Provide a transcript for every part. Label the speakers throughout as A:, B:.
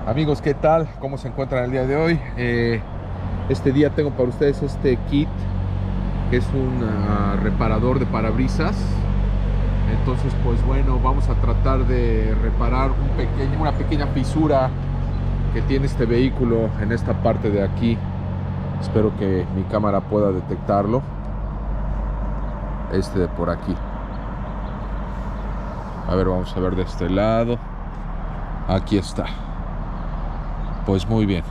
A: Amigos, ¿qué tal? ¿Cómo se encuentran el día de hoy? Este día tengo para ustedes este kit, que es un reparador de parabrisas. Entonces, pues bueno, vamos a tratar de reparar una pequeña fisura que tiene este vehículo en esta parte de aquí. Espero que mi cámara pueda detectarlo. Este de por aquí. A ver, vamos a ver de este lado. Aquí está. Pues muy bien.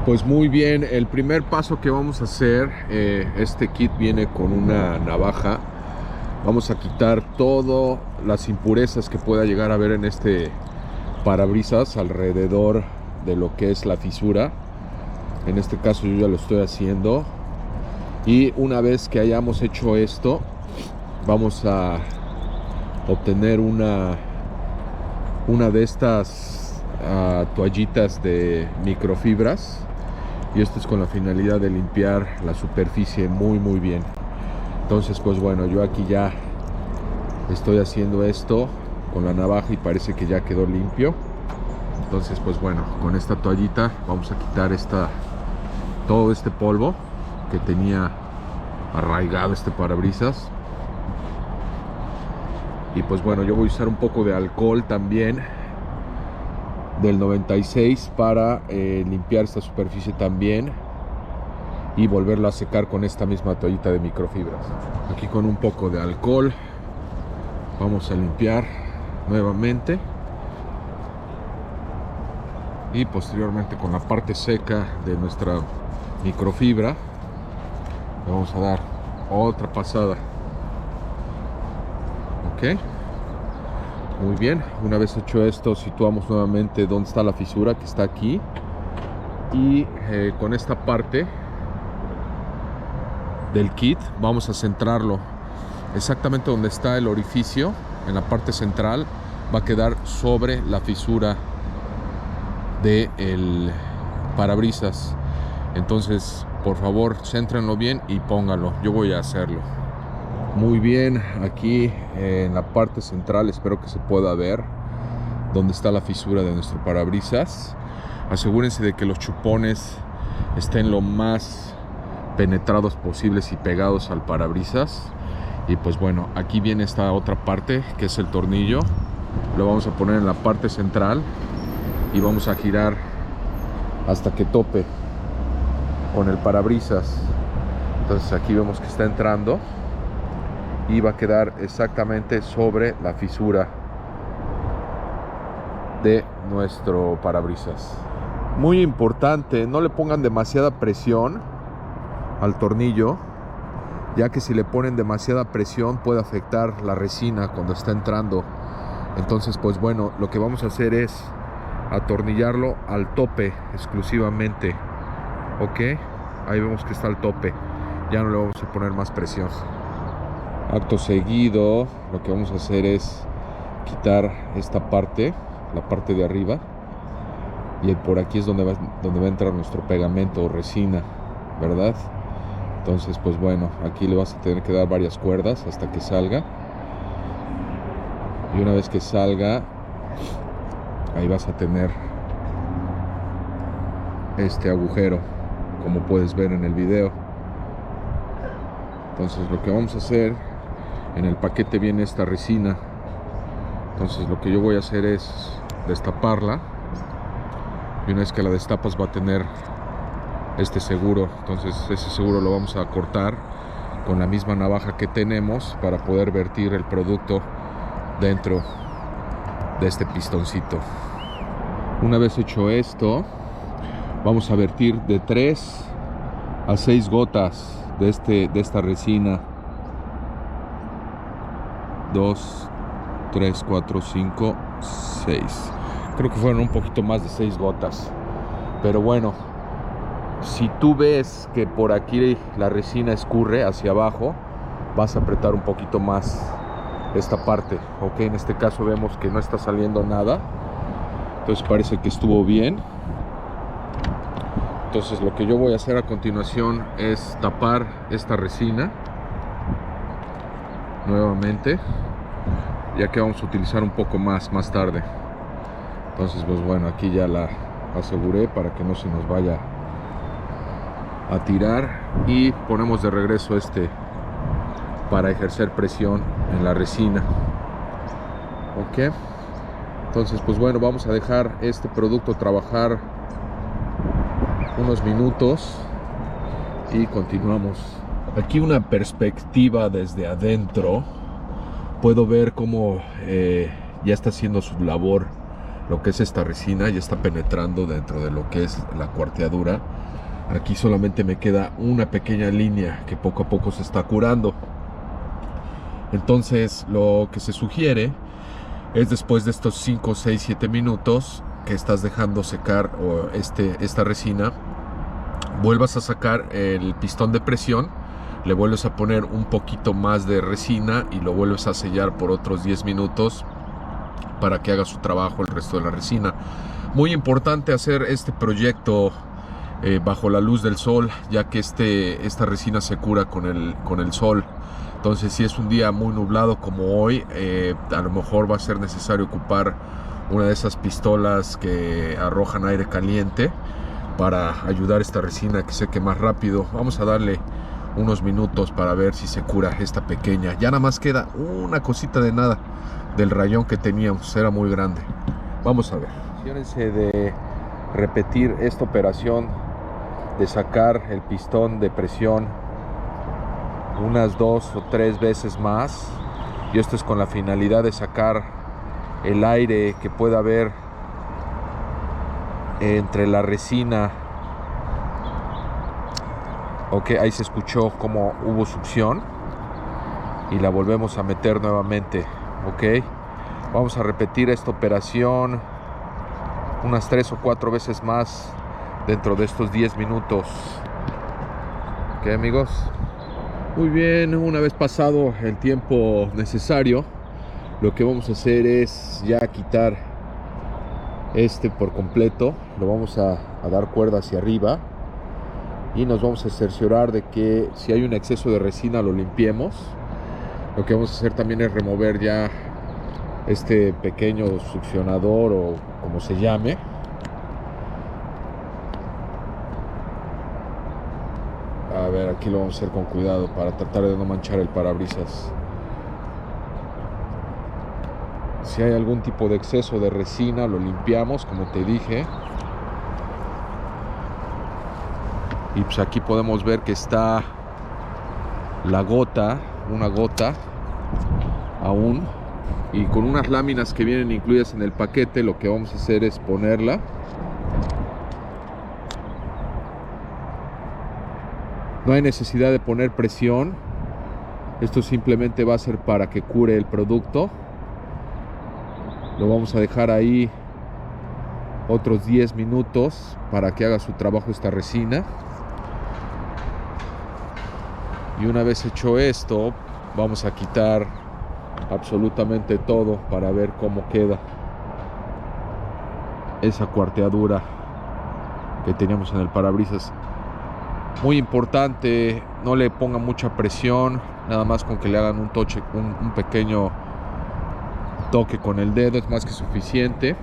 A: Pues muy bien, el primer paso que vamos a hacer, este kit viene con una navaja. Vamos a quitar todas las impurezas que pueda llegar a haber en este parabrisas alrededor de lo que es la fisura. En este caso yo ya lo estoy haciendo. Y una vez que hayamos hecho esto, vamos a obtener una de estas toallitas de microfibras, y esto es con la finalidad de limpiar la superficie muy bien. Entonces, pues bueno, yo aquí ya estoy haciendo esto con la navaja y parece que ya quedó limpio. Entonces, pues bueno, con esta toallita vamos a quitar todo este polvo que tenía arraigado este parabrisas. Y pues bueno, yo voy a usar un poco de alcohol también del 96 para limpiar esta superficie también y volverla a secar con esta misma toallita de microfibras. Aquí con un poco de alcohol vamos a limpiar nuevamente, y posteriormente con la parte seca de nuestra microfibra le vamos a dar otra pasada. Ok, muy bien. Una vez hecho esto, situamos nuevamente donde está la fisura, que está aquí, y con esta parte del kit vamos a centrarlo exactamente donde está el orificio. En la parte central va a quedar sobre la fisura del parabrisas. Entonces, por favor, céntrenlo bien y pónganlo. Yo voy a hacerlo. Muy bien, aquí en la parte central espero que se pueda ver donde está la fisura de nuestro parabrisas. Asegúrense de que los chupones estén lo más penetrados posibles y pegados al parabrisas. Y pues bueno, aquí viene esta otra parte, que es el tornillo. Lo vamos a poner en la parte central y vamos a girar hasta que tope con el parabrisas. Entonces aquí vemos que está entrando y va a quedar exactamente sobre la fisura de nuestro parabrisas. Muy importante, no le pongan demasiada presión al tornillo, ya que si le ponen demasiada presión puede afectar la resina cuando está entrando. Entonces, pues bueno, lo que vamos a hacer es atornillarlo al tope exclusivamente. Ok, ahí vemos que está al tope, ya no le vamos a poner más presión. Acto seguido, lo que vamos a hacer es quitar esta parte, la parte de arriba, y por aquí es donde va a entrar nuestro pegamento o resina, ¿verdad? Entonces, pues bueno, aquí le vas a tener que dar varias cuerdas hasta que salga. Y una vez que salga, ahí vas a tener este agujero, como puedes ver en el video. Entonces, lo que vamos a hacer, en el paquete viene esta resina. Entonces, lo que yo voy a hacer es destaparla. Y una vez que la destapas va a tener este seguro. Entonces, ese seguro lo vamos a cortar con la misma navaja que tenemos para poder vertir el producto dentro de este pistoncito. Una vez hecho esto, vamos a vertir de 3 a 6 gotas de esta resina. 2, 3, 4, 5, 6. Creo que fueron un poquito más de 6 gotas. Pero bueno, si tú ves que por aquí la resina escurre hacia abajo, vas a apretar un poquito más esta parte. Ok, en este caso vemos que no está saliendo nada. Entonces parece que estuvo bien. Entonces lo que yo voy a hacer a continuación es tapar esta resina. nuevamente, ya que vamos a utilizar un poco más tarde. Entonces pues bueno, aquí ya la aseguré para que no se nos vaya a tirar, y ponemos de regreso para ejercer presión en la resina. Ok, entonces pues bueno, vamos a dejar este producto trabajar unos minutos y continuamos. Aquí una perspectiva desde adentro, puedo ver cómo ya está haciendo su labor lo que es esta resina, ya está penetrando dentro de lo que es la cuarteadura. Aquí solamente me queda una pequeña línea que poco a poco se está curando. Entonces lo que se sugiere es, después de estos 5, 6, 7 minutos que estás dejando secar esta resina, vuelvas a sacar el pistón de presión, le vuelves a poner un poquito más de resina y lo vuelves a sellar por otros 10 minutos para que haga su trabajo el resto de la resina. Muy importante hacer este proyecto bajo la luz del sol, ya que esta resina se cura con el sol. Entonces, si es un día muy nublado como hoy, a lo mejor va a ser necesario ocupar una de esas pistolas que arrojan aire caliente para ayudar a esta resina a que seque más rápido. Vamos a darle unos minutos para ver si se cura esta pequeña. Ya nada más queda una cosita de nada del rayón que teníamos, era muy grande. Vamos a ver. Asegúrense de repetir esta operación de sacar el pistón de presión unas 2 o 3 veces más, y esto es con la finalidad de sacar el aire que pueda haber entre la resina. Ok, ahí se escuchó como hubo succión y la volvemos a meter nuevamente. Ok, vamos a repetir esta operación unas 3 o 4 veces más dentro de estos 10 minutos. Ok, amigos, muy bien. Una vez pasado el tiempo necesario, lo que vamos a hacer es ya quitar por completo. Lo vamos a dar cuerda hacia arriba y nos vamos a cerciorar de que si hay un exceso de resina lo limpiemos. Lo que vamos a hacer también es remover ya este pequeño succionador, o como se llame. A ver, aquí lo vamos a hacer con cuidado para tratar de no manchar el parabrisas. Si hay algún tipo de exceso de resina, lo limpiamos, como te dije. Y pues aquí podemos ver que está la gota, una gota aún, y con unas láminas que vienen incluidas en el paquete, lo que vamos a hacer es ponerla. No hay necesidad de poner presión, esto simplemente va a ser para que cure el producto. Lo vamos a dejar ahí otros 10 minutos para que haga su trabajo esta resina. Y una vez hecho esto, vamos a quitar absolutamente todo para ver cómo queda esa cuarteadura que teníamos en el parabrisas. Muy importante, no le pongan mucha presión, nada más con que le hagan un pequeño toque con el dedo es más que suficiente.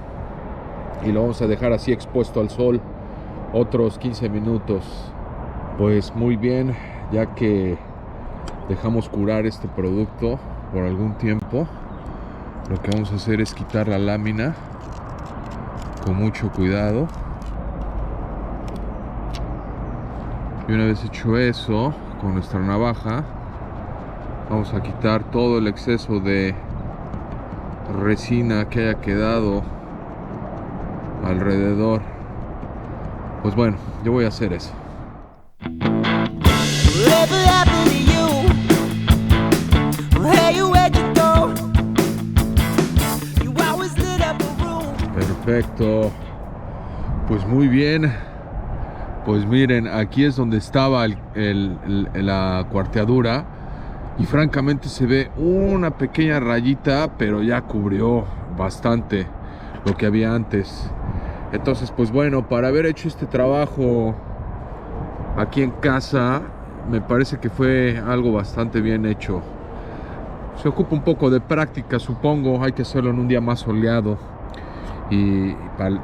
A: Y lo vamos a dejar así expuesto al sol otros 15 minutos. Pues muy bien, ya que dejamos curar este producto por algún tiempo, lo que vamos a hacer es quitar la lámina con mucho cuidado. Y una vez hecho eso, con nuestra navaja vamos a quitar todo el exceso de resina que haya quedado alrededor. Pues bueno, yo voy a hacer eso. Perfecto. Pues muy bien. Pues miren, aquí es donde estaba la cuarteadura, y francamente se ve una pequeña rayita, pero ya cubrió bastante lo que había antes. Entonces pues bueno, para haber hecho este trabajo aquí en casa, me parece que fue algo bastante bien hecho. se ocupa un poco de práctica, supongo. Hay que hacerlo en un día más soleado y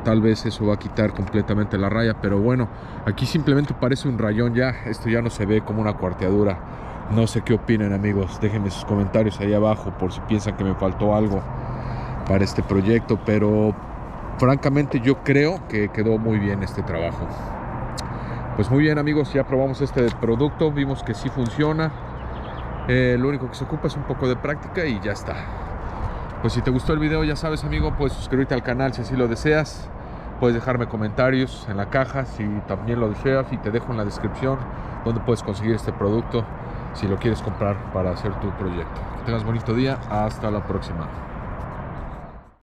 A: tal vez eso va a quitar completamente la raya, pero bueno, aquí simplemente parece un rayón ya. Esto ya no se ve como una cuarteadura. No sé qué opinan, amigos, déjenme sus comentarios ahí abajo por si piensan que me faltó algo para este proyecto, pero francamente yo creo que quedó muy bien este trabajo. Pues muy bien, amigos, ya probamos este producto, vimos que sí funciona. Lo único que se ocupa es un poco de práctica y ya está. Pues si te gustó el video, ya sabes, amigo, puedes suscribirte al canal si así lo deseas. Puedes dejarme comentarios en la caja si también lo deseas, y te dejo en la descripción donde puedes conseguir este producto si lo quieres comprar para hacer tu proyecto. Que tengas bonito día, hasta la próxima.